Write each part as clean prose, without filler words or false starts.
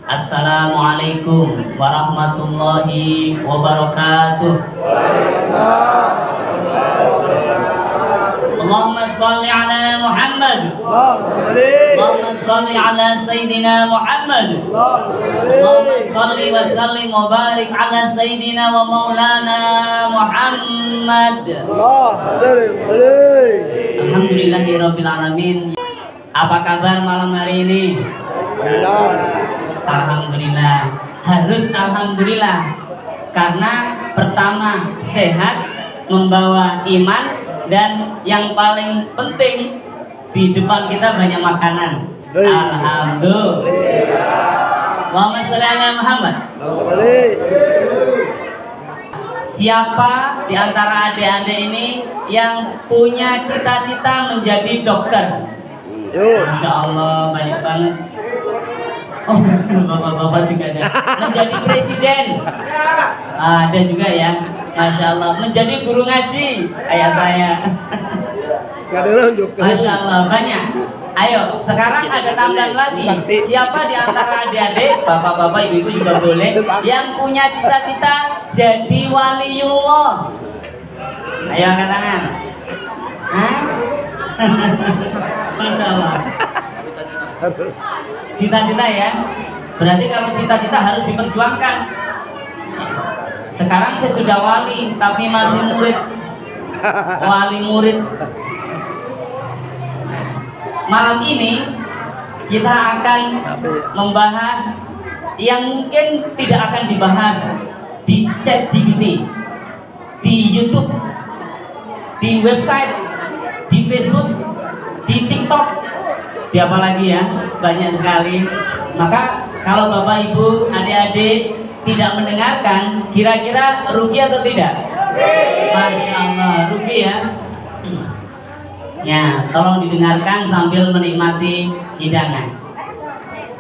Assalamualaikum warahmatullahi wabarakatuh. Allahumma sholli ala Muhammad. Allahumma sholli ala Sayyidina Muhammad. Allahumma sholli wa sallim wa barik ala Sayyidina wa maulana Muhammad. Alhamdulillahirabbil alamin. Apa kabar malam hari ini? Alhamdulillah. Harus alhamdulillah. Karena pertama sehat, membawa iman, dan yang paling penting di depan kita banyak makanan. Alhamdulillah. Allahumma sholli ala Muhammad. Siapa di antara adik-adik ini yang punya cita-cita menjadi dokter? Masya Allah, banyak banget. Oh, bapak-bapak juga ada. Menjadi presiden, ada juga ya. Masya Allah. Menjadi guru ngaji, ayah saya. Masya Allah, banyak. Ayo, sekarang ada tambahan lagi. Siapa di antara adik-adik, bapak-bapak, ibu-ibu juga boleh, yang punya cita-cita jadi waliullah? Ayo angkat tangan. Hah? Masya Allah. Cita-cita ya. Berarti kalau cita-cita harus diperjuangkan. Sekarang saya sudah wali, tapi masih murid. Wali murid. Malam ini kita akan membahas yang mungkin tidak akan dibahas di ChatGPT, di YouTube, di website, di Facebook, di TikTok, di apa lagi ya, banyak sekali. Maka kalau bapak ibu adik-adik tidak mendengarkan, kira-kira rugi atau tidak? Masya Allah, rugi ya. Ya, tolong didengarkan sambil menikmati hidangan.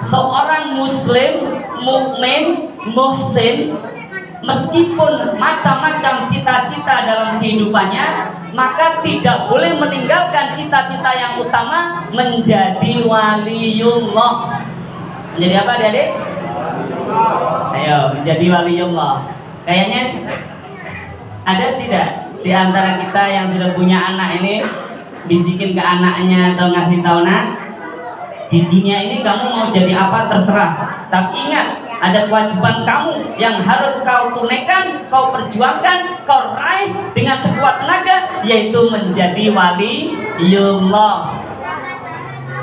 Seorang muslim, mukmin, muhsin, meskipun macam-macam cita-cita dalam kehidupannya, maka tidak boleh meninggalkan cita-cita yang utama, menjadi waliullah. Menjadi apa adik-adik? Ayo, menjadi waliullah. Kayaknya ada tidak di antara kita yang sudah punya anak ini bisikin ke anaknya atau ngasih tahu, nak, di dunia ini kamu mau jadi apa terserah, tapi ingat ada kewajiban kamu yang harus kau tunaikan, kau perjuangkan, kau raih dengan sekuat tenaga, yaitu menjadi waliullah.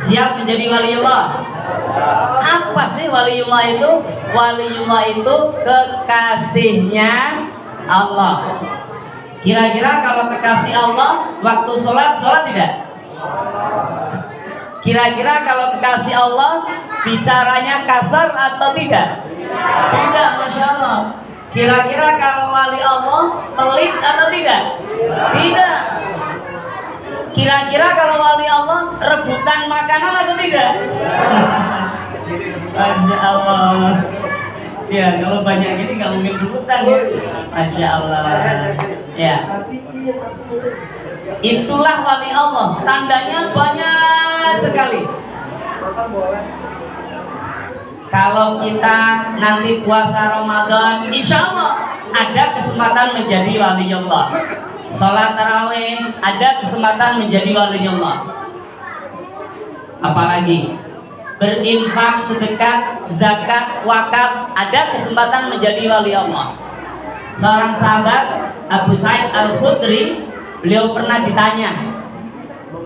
Siap menjadi waliullah? Apa sih waliullah itu? Waliullah itu kekasihnya Allah. Kira-kira kalau kekasih Allah waktu sholat tidak? Kira-kira kalau kekasih Allah bicaranya kasar atau tidak? Tidak, Masya Allah. Kira-kira kalau wali Allah pelit atau tidak? Tidak. Kira-kira kalau wali Allah rebutan makanan atau tidak? Masya Allah. Ya, kalau banyak gini nggak mungkin rebutan ya. Masya Allah. Ya. Itulah wali Allah. Tandanya banyak sekali. Kalau kita nanti puasa Ramadan, insya Allah ada kesempatan menjadi waliullah. Sholat tarawih, ada kesempatan menjadi waliullah. Apalagi berinfak, sedekah, zakat, wakaf, ada kesempatan menjadi wali Allah. Seorang sahabat Abu Sa'id Al-Khudri, beliau pernah ditanya,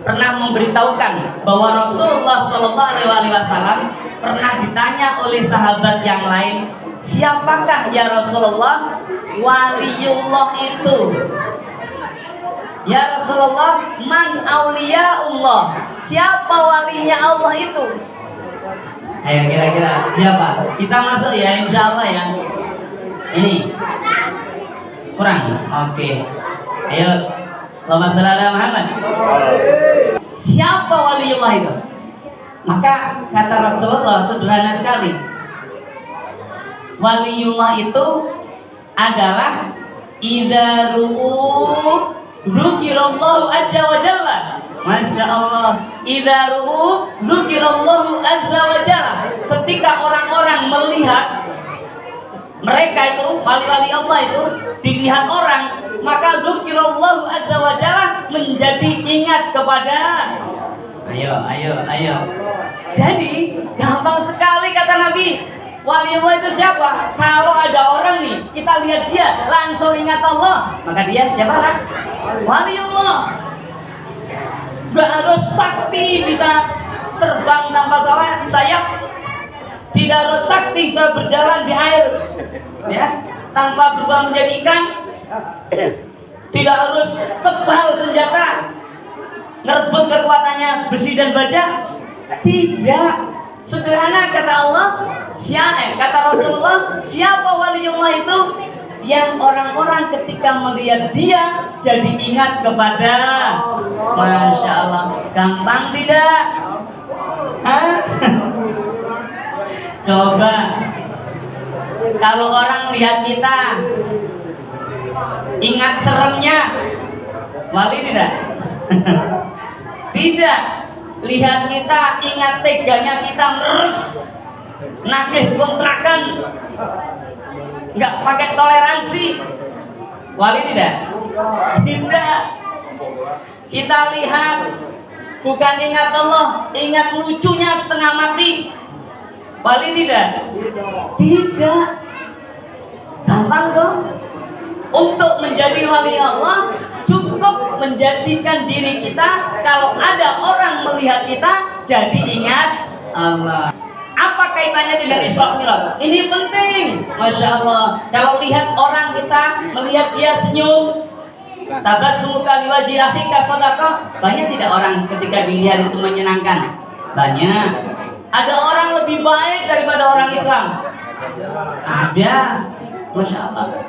pernah memberitahukan bahwa Rasulullah SAW pernah ditanya oleh sahabat yang lain, siapakah ya Rasulullah waliullah itu? Ya Rasulullah, man auliyaullah, siapa walinya Allah itu? Ayo kira-kira siapa? Kita masuk ya, insya Allah ya. Ini kurang? Oke. Ayo, Allahumma sholli ala Muhammad. Siapa waliullah itu? Maka kata Rasulullah sederhana sekali. Waliullah itu adalah idza ru'u dzukirallahu azza wa jalla. Masya Allah. Idza ru'u dzukirallahu azza wa jalla. Ketika orang-orang melihat mereka itu, wali-wali Allah itu dilihat orang, maka dzukirallahu azza wa jalla menjadi ingat kepada. Ayo. Jadi gampang sekali kata Nabi. Wali Allah itu siapa? Kalau ada orang nih, kita lihat dia langsung ingat Allah, maka dia siapa lah? Wali Allah. Gak harus sakti bisa terbang tanpa sayap, tidak harus sakti bisa berjalan di air, ya, tanpa berubah menjadi ikan, tidak harus tebal senjata, ngerebut kekuatannya besi dan baja, tidak. Sederhana kata Allah, kata Rasulullah, siapa waliullah itu? Yang orang-orang ketika melihat dia jadi ingat kepada. Masya Allah, gampang tidak? Hah? Coba kalau orang lihat kita ingat seremnya, wali tidak? Tidak. Lihat kita ingat teganya kita meres, nagih kontrakan, nggak pakai toleransi, wali tidak? Tidak. Kita lihat bukan ingat Allah, ingat lucunya setengah mati, wali tidak? Tidak. Gampang dong. Untuk menjadi wali Allah cukup menjadikan diri kita, kalau ada orang melihat kita jadi ingat Allah. Apa kaitannya dengan Isra Mi'raj? Ini penting, Masya Allah. Kalau lihat orang kita melihat dia senyum, tabassum kali wajhi akhika shadaqah. Banyak tidak orang ketika dilihat itu menyenangkan? Banyak. Ada orang lebih baik daripada orang Islam? Ada, Masya Allah.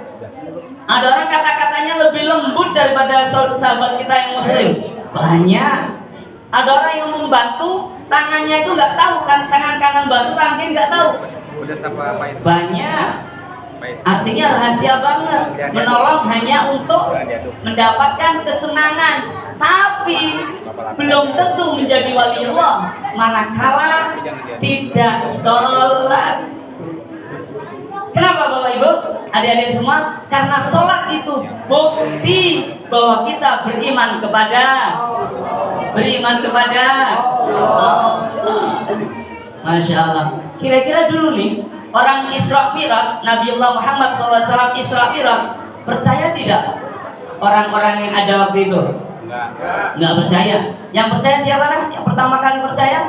Ada orang kata-katanya lebih lembut daripada sahabat kita yang muslim? Banyak. Ada orang yang membantu, tangannya itu nggak tahu kan, tangan kanan bantu, tangan kiri nggak tahu. Banyak. Artinya rahasia banget, menolong hanya untuk mendapatkan kesenangan, tapi belum tentu menjadi waliullah manakala tidak sholat. Kenapa Bapak Ibu, adik-adik semua? Karena sholat itu bukti bahwa kita beriman kepada Allah. Masya Allah. Kira-kira dulu nih, orang Isra Mi'raj, Nabiullah Muhammad SAW Isra Mi'raj, percaya tidak orang-orang yang ada waktu itu? Enggak percaya. Yang percaya siapa nah? Yang pertama kali percaya?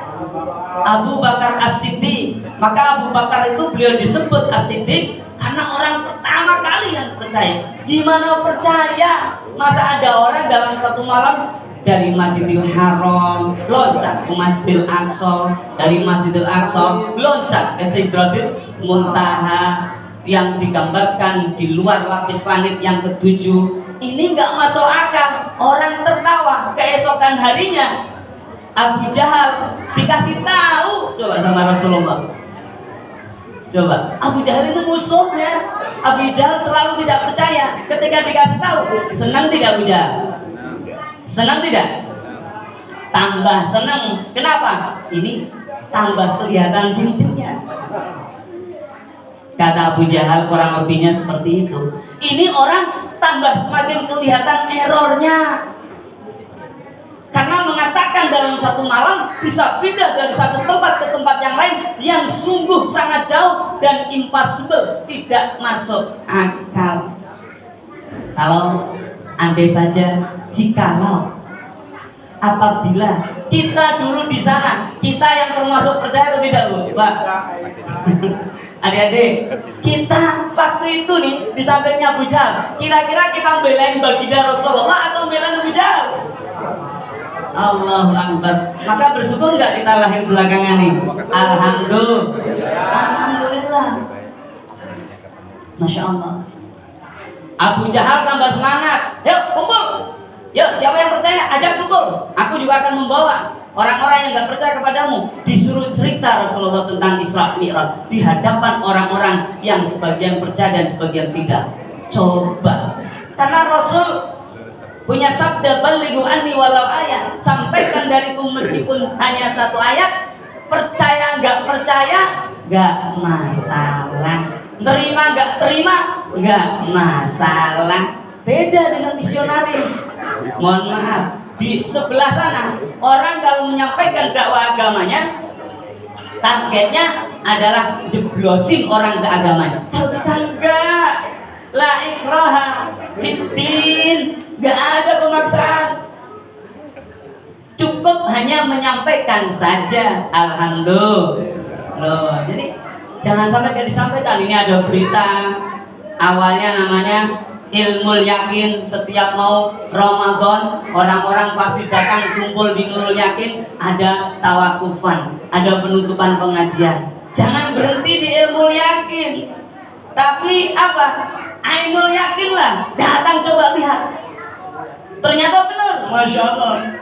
Abu Bakar As-Siddiq. Maka Abu Bakar itu beliau disebut As-Siddiq karena orang pertama kali yang percaya. Gimana percaya? Masa ada orang dalam satu malam dari Masjidil Haram loncat ke Masjidil Aqsa, dari Masjidil Aqsa loncat ke Sidratil Muntaha yang digambarkan di luar lapis langit yang ketujuh. Ini nggak masuk akal. Orang tertawa. Keesokan harinya Abu Jahal dikasih tahu coba sama Rasulullah. Coba, Abu Jahal itu musuhnya. Abu Jahal selalu tidak percaya. Ketika dikasih tahu, senang tidak Abu Jahal? Senang tidak? Tambah senang. Kenapa? Ini tambah kelihatan sintingnya. Kata Abu Jahal kurang lebihnya seperti itu. Ini orang tambah semakin kelihatan errornya. Karena mengatakan dalam satu malam bisa pindah dari satu tempat ke tempat yang lain yang sungguh sangat jauh dan impossible, tidak masuk akal. Kalau andai saja, jikalau apabila kita dulu di sana, kita yang termasuk percaya atau tidak Bu? Pak, adik-adik, kita waktu itu nih di sampingnya Abu Jahal, kira-kira kita belain baginda Rasulullah atau belain Abu Jahal? Allahu Akbar. Maka bersyukur nggak kita lahir belakangan nih? Alhamdulillah. Masya Allah. Abu Jahal tambah semangat. Yuk kumpul. Yuk siapa yang percaya ajak kumpul. Aku juga akan membawa orang-orang yang nggak percaya kepadamu. Disuruh cerita Rasulullah tentang Isra Mi'raj di hadapan orang-orang yang sebagian percaya dan sebagian tidak. Coba. Karena Rasul punya sabda balighu anni walau ayat, sampaikan dariku meskipun hanya satu ayat. Percaya nggak percaya nggak masalah. Terima nggak terima nggak masalah. Beda dengan misionaris. Mohon maaf, di sebelah sana orang kalau menyampaikan dakwah agamanya targetnya adalah jeblosin orang ke agamanya. Kalau kita enggak, la ikraha fiddin, enggak ada pemaksaan. Cukup hanya menyampaikan saja. Alhamdulillah. Jadi jangan sampai gak disampaikan. Ini ada berita awalnya namanya ilmu yakin. Setiap mau Ramadan orang-orang pasti datang kumpul di Nurul Yakin. Ada tawakufan, ada penutupan pengajian. Jangan berhenti di ilmu yakin, tapi apa? Ainul yakin lah. Datang coba lihat. Ternyata benar, masya Allah.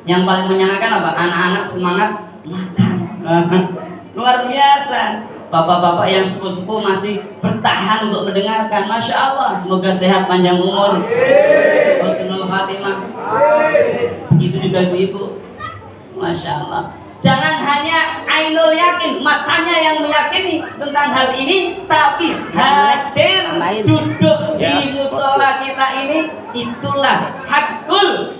Yang paling menyenangkan apa? Anak-anak semangat makan. Luar biasa. Bapak-bapak yang sepuh-sepuh masih bertahan untuk mendengarkan. Masya Allah. Semoga sehat panjang umur, husnul khatimah. Begitu juga ibu-ibu. Masya Allah. Jangan hanya ainul yakin, matanya yang meyakini tentang hal ini, tapi hadir duduk di musola kita ini, itulah hakul.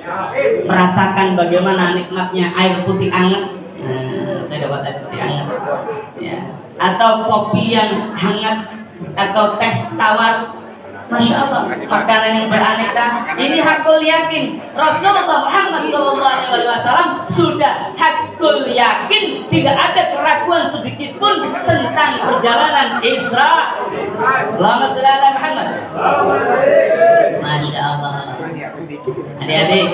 Merasakan bagaimana nikmatnya air putih hangat. Saya dapat air putih hangat, ya. Atau kopi yang hangat, atau teh tawar. Masya Allah, makanan yang beraneka. Ini hakul yakin. Rasulullah Muhammad SAW sudah hakul yakin, tidak ada keraguan sedikit pun tentang perjalanan Isra. Allahumma sholli ala Muhammad. Masya Allah. Adik-adik,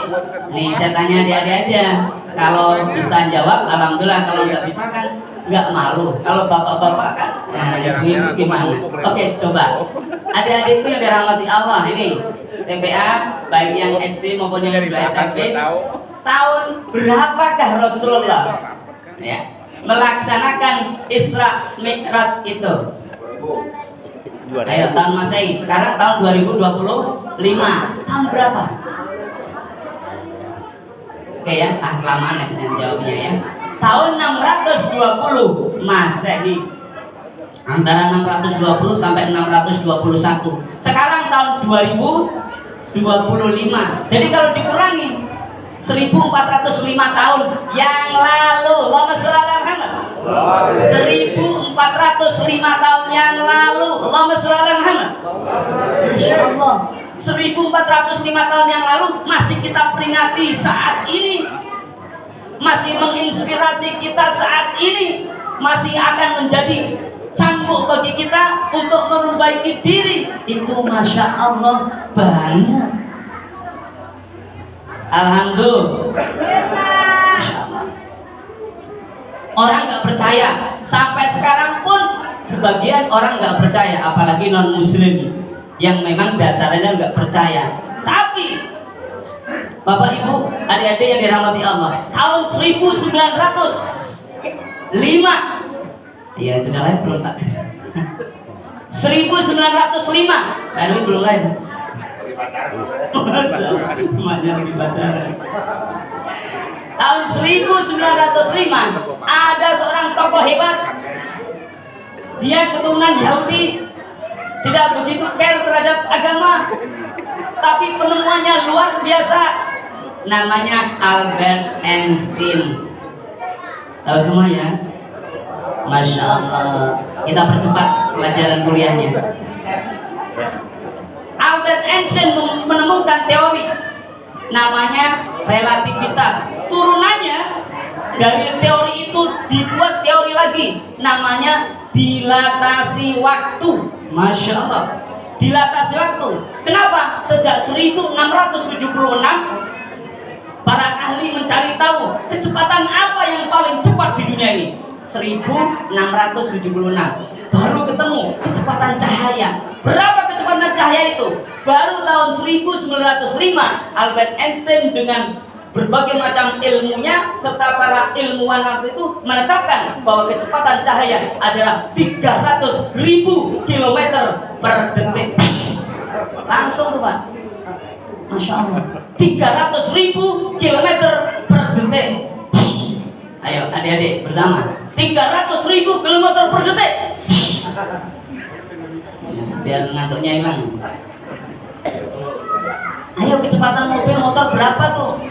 nih saya tanya adik-adik aja. Kalau bisa jawab, alhamdulillah. Kalau nggak bisa kan nggak malu. Kalau bapak-bapak kan, nah, ibu-ibu gimana? Oke, coba. Adik-adikku yang dirahmati Allah, ini TPA baik yang SD maupun yang sudah SMP, tahun berapakah Rasulullah ya melaksanakan Isra Mi'raj itu? Ayo, tahun Masehi. Sekarang tahun 2025. Tahun berapa? Oke ya, kelamaan ya jawabnya ya. Tahun 620 Masehi. Antara 620 sampai 621. Sekarang tahun 2025. Jadi kalau dikurangi 1405 tahun yang lalu, Allahumma sholli ala Muhammad. 1405 tahun yang lalu, Allahumma sholli ala Muhammad. Masya Allah. 1405 tahun yang lalu masih kita peringati saat ini, masih menginspirasi kita saat ini, masih akan menjadi cambuk bagi kita untuk memperbaiki diri. Itu masya Allah banyak. Alhamdulillah. Masya Allah. Orang nggak percaya sampai sekarang pun, sebagian orang nggak percaya, apalagi non muslim yang memang dasarnya nggak percaya. Tapi Bapak Ibu, adik-adik yang dirahmati Allah, tahun 1905. Iya, sudah lahir belum Pak? 1905. Erwin belum lahir. Emaknya lagi pacaran. Tahun 1905 ada seorang tokoh hebat. Dia keturunan Yahudi, tidak begitu care terhadap agama, tapi penemuannya luar biasa. Namanya Albert Einstein. Tahu semua ya? Masya Allah. Kita percepat pelajaran kuliahnya. Albert Einstein menemukan teori namanya relativitas. Turunannya dari teori itu dibuat teori lagi namanya dilatasi waktu. Masya Allah. Dilatasi waktu. Kenapa? Sejak 1676 para ahli mencari tahu kecepatan apa yang paling cepat di dunia ini. 1676 baru ketemu kecepatan cahaya. Berapa kecepatan cahaya itu? Baru tahun 1905 Albert Einstein dengan berbagai macam ilmunya serta para ilmuwan waktu itu menetapkan bahwa kecepatan cahaya adalah 300.000 km per detik. Langsung tuh Pak, Masya Allah, 300.000 km per detik. Ayo adik-adik bersama. 300.000 kilometer per detik. Biar ngantuknya hilang. Ayo, kecepatan mobil motor berapa tuh?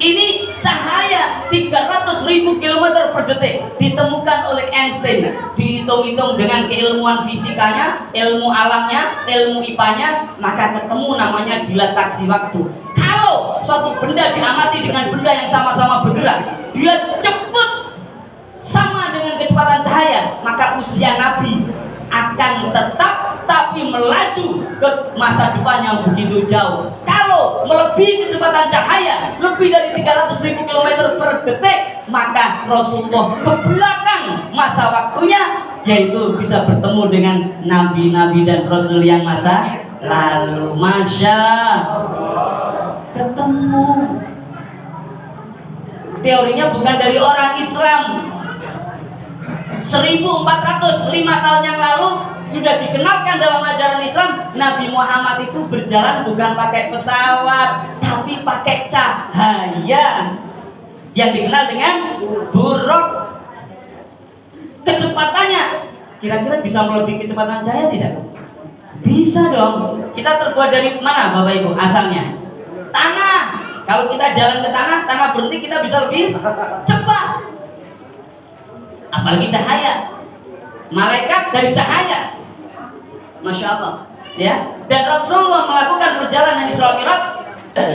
Ini cahaya 300.000 kilometer per detik, ditemukan oleh Einstein. Dihitung-hitung dengan keilmuan fisikanya, ilmu alamnya, ilmu IPA-nya, maka ketemu namanya dilataksi waktu. Kalau suatu benda diamati dengan benda yang sama-sama bergerak, dia cepat sama dengan kecepatan cahaya, maka usia Nabi akan tetap tapi melaju ke masa depan yang begitu jauh. Kalau melebihi kecepatan cahaya lebih dari 300.000 km per detik, maka Rasulullah ke belakang masa waktunya, yaitu bisa bertemu dengan nabi-nabi dan rasul yang masa lalu. Masya Allah, ketemu. Teorinya bukan dari orang Islam. 1405 tahun yang lalu sudah dikenalkan dalam ajaran Islam, Nabi Muhammad itu berjalan bukan pakai pesawat, tapi pakai cahaya yang dikenal dengan buruk. Kecepatannya kira-kira bisa melebihi kecepatan cahaya tidak? Bisa dong. Kita terbuat dari mana Bapak Ibu asalnya? Tanah. Kalau kita jalan ke tanah, tanah berhenti, kita bisa lebih cepat. Apalagi cahaya, malaikat dari cahaya, Masya Allah, ya. Dan Rasulullah melakukan perjalanan Isra Mi'raj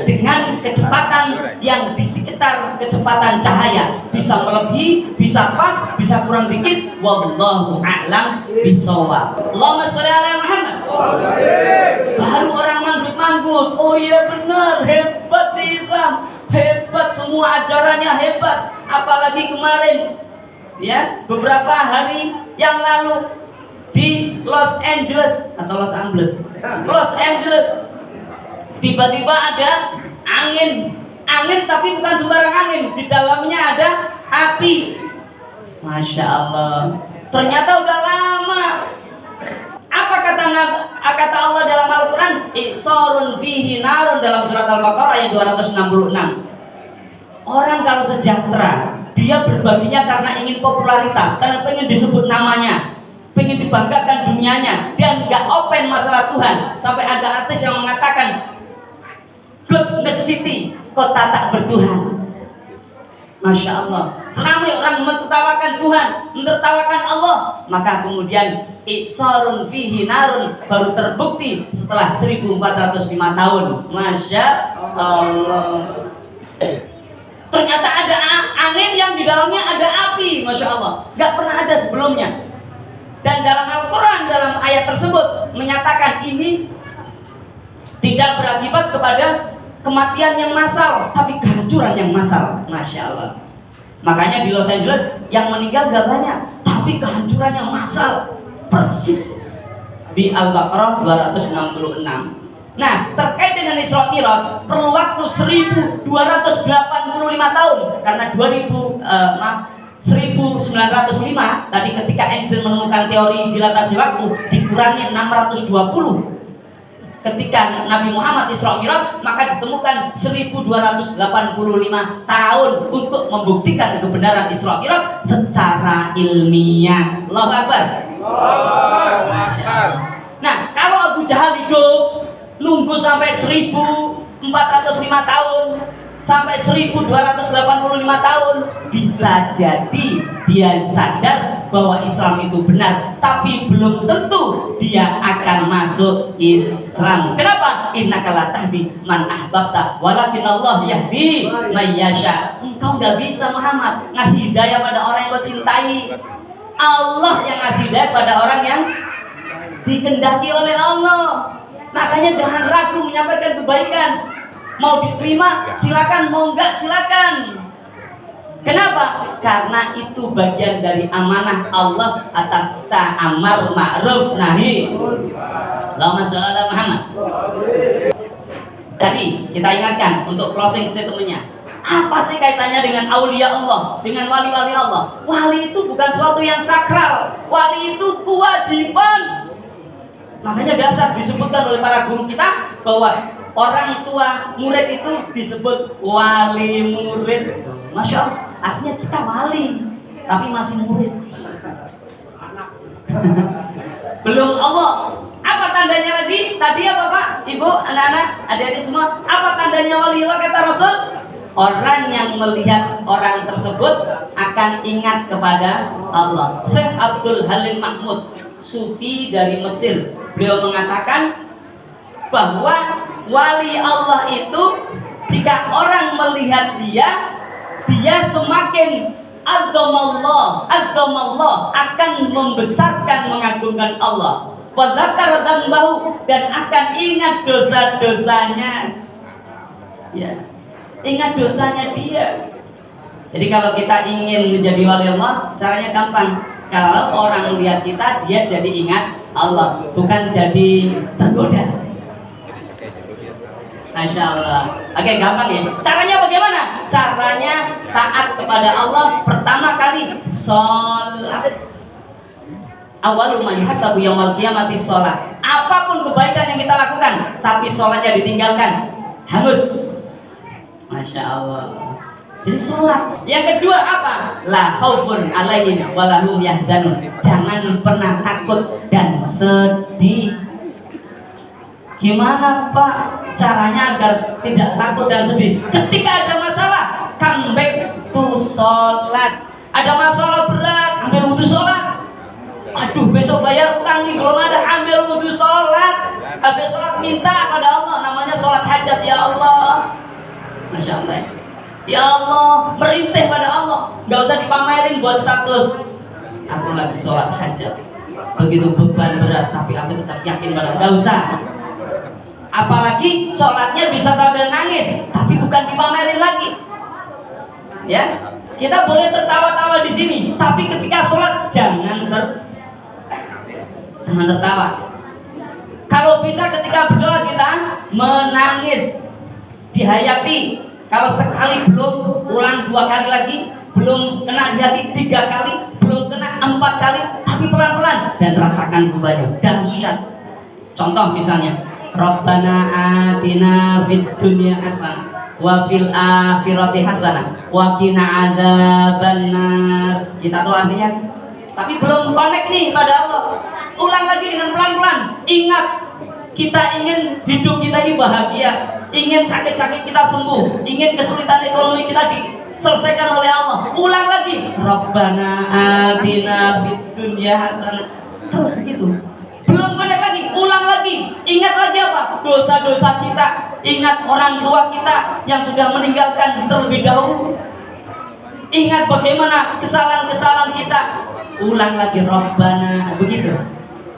dengan kecepatan yang di sekitar kecepatan cahaya, bisa melebihi, bisa pas, bisa kurang dikit. Wallahu a'lam bishawab. Allahumma sholli ala Muhammad. Baru orang manggut-manggut, oh iya benar, hebat di Islam, hebat, semua ajarannya hebat. Apalagi kemarin, ya, beberapa hari yang lalu di Los Angeles atau Los Angeles, tiba-tiba ada angin tapi bukan sembarang angin, di dalamnya ada api. Masya Allah, ternyata udah lama. Apa kata Allah dalam Al-Quran? Iqsarun fihi narun, dalam surat Al-Baqarah ayat 266. Orang kalau sejahtera, dia berbaginya karena ingin popularitas, karena pengen disebut namanya, pengen dibanggakan dunianya, dan gak open masalah Tuhan. Sampai ada artis yang mengatakan Goodness City, kota tak bertuhan. Masya Allah, ramai orang mentertawakan Tuhan, mentertawakan Allah. Maka kemudian iqsarun fihi narun baru terbukti setelah 1405 tahun. Masya Allah, ternyata ada angin yang di dalamnya ada api. Masya Allah, gak pernah ada sebelumnya. Dan dalam Al-Quran, dalam ayat tersebut menyatakan ini tidak berakibat kepada kematian yang massal, tapi kehancuran yang massal. Masya Allah. Makanya di Los Angeles yang meninggal gak banyak, tapi kehancuran yang massal. Persis di Al-Baqarah 266. Nah, terkait dengan Isra Mi'raj perlu waktu 1285 tahun, karena 1905 tadi ketika Einstein menemukan teori dilatasi waktu dikurangi 620. Ketika Nabi Muhammad Isra Mi'raj, maka ditemukan 1285 tahun untuk membuktikan kebenaran Isra Mi'raj secara ilmiah. Allahu Akbar. Nah, kalau Abu Jahal hidup nunggu sampai 1405 tahun, sampai 1285 tahun, bisa jadi dia sadar bahwa Islam itu benar, tapi belum tentu dia akan masuk Islam. Kenapa? Innaka la tahdi man ahbabta walakin Allah yahdi may yasha. Engkau nggak bisa Muhammad ngasih hidayah pada orang yang kau cintai. Allah yang ngasih hidayah pada orang yang dikehendaki oleh Allah. Makanya jangan ragu menyampaikan kebaikan. Mau diterima silakan, mau enggak silakan. Kenapa? Karena itu bagian dari amanah Allah atas kita, amar ma'ruf nahi. Allahumma sholli ala Muhammad. Tadi kita ingatkan untuk closing statementnya. Apa sih kaitannya dengan aulia Allah, dengan wali-wali Allah? Wali itu bukan suatu yang sakral. Wali itu kewajiban. Makanya dasar disebutkan oleh para guru kita bahwa orang tua murid itu disebut wali murid. Masya Allah, artinya kita wali. tapi masih murid. Belum Allah. Apa tandanya lagi? Tadi apa Pak, Ibu, anak-anak, adik-adik semua? Apa tandanya waliullah kata Rasul? Orang yang melihat orang tersebut akan ingat kepada Allah. Syekh Abdul Halim Mahmud, sufi dari Mesir, beliau mengatakan bahwa wali Allah itu jika orang melihat dia semakin agdamallah akan membesarkan, mengagungkan Allah. Wadakar dzambahu, dan akan ingat dosa-dosanya. Ya, ingat dosanya dia. Jadi kalau kita ingin menjadi wali Allah, caranya gampang. Kalau orang melihat kita, dia jadi ingat Allah, bukan jadi tergoda. Masya Allah. Oke, gampang ya. Caranya bagaimana? Caranya taat kepada Allah. Pertama kali sholat. Awal man hasabu yaumil qiyamati sholat. Apapun kebaikan yang kita lakukan, tapi sholatnya ditinggalkan, hangus. Masya Allah. Jadi sholat. Yang kedua apa? La khaufun alaihim walahum yahzanun. Jangan pernah takut dan sedih. Gimana Pak caranya agar tidak takut dan sedih? Ketika ada masalah, come back to sholat. Ada masalah berat, ambil wudhu sholat. Aduh, besok bayar utang nih, belum ada, ambil wudhu sholat. Habis sholat minta pada Allah, namanya sholat hajat. Ya Allah, Masya Allah. Ya Allah, merintih pada Allah. Gak usah dipamerin buat status. Aku lagi sholat hajat, begitu beban berat, tapi aku tetap yakin pada Allah. Gak usah. Apalagi sholatnya bisa sambil nangis, tapi bukan dipamerin lagi. Ya, kita boleh tertawa-tawa di sini, tapi ketika sholat jangan tertawa. Kalau bisa ketika berdoa kita menangis, dihayati. Kalau sekali belum, ulang 2 kali lagi. Belum kena di hati 3 kali, belum kena 4 kali, tapi pelan-pelan dan rasakan bebannya. Dahsyat. Contoh misalnya, Rabbana atina fid dunya hasanah wa fil akhirati hasanah wa qina adzabannar. Kita tahu artinya, tapi belum connect nih pada Allah. Ulang lagi dengan pelan-pelan. Ingat, kita ingin hidup kita ini bahagia, ingin sakit-sakit kita sembuh, ingin kesulitan ekonomi kita diselesaikan oleh Allah. Ulang lagi, Rabbana atina fid dunya hasanah. Terus begitu. Belum connect lagi, ulang lagi. Ingat lagi apa? Dosa-dosa kita. Ingat orang tua kita yang sudah meninggalkan terlebih dahulu. Ingat bagaimana kesalahan-kesalahan kita. Ulang lagi, Rabbana. Begitu.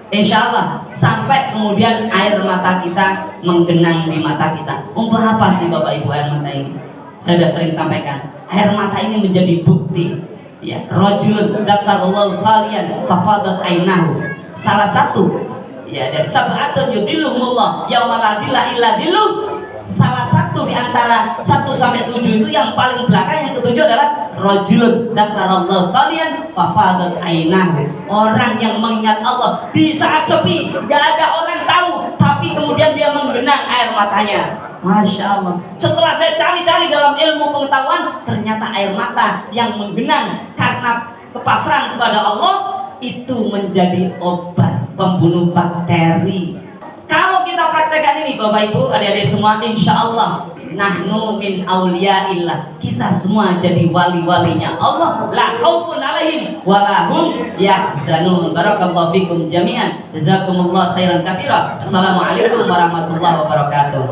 Insya Allah sampai kemudian air mata kita menggenang di mata kita. Untuk apa sih Bapak Ibu air mata ini? Saya sudah sering sampaikan, air mata ini menjadi bukti. Ya, rajulun dzakarallahu khalian fafadat ainahu. Salah satu ya dari sab'atun yudhilluhumullah yauma la dhilla illa dhilluh. Salah satu di antara 1 sampai 7 itu yang paling belakang, yang ketujuh adalah rajulun dzakarallahu khalian fafadat ainahu. Orang yang mengingat Allah di saat sepi, gak ada orang tahu, tapi kemudian dia menggenang air matanya. Masya Allah. Setelah saya cari-cari dalam ilmu pengetahuan, ternyata air mata yang menggenang karena kepasrahan kepada Allah itu menjadi obat pembunuh bakteri. Kalau kita praktekkan ini Bapak Ibu, adik-adik semua, insya Allah nahnu min auliyaillah. Kita semua jadi wali-walinya Allah. La khaufun alaihim walahum yahzanun. Barakallahu fikum jami'an. Jazakumullah khairan katsira. Assalamualaikum warahmatullahi wabarakatuh.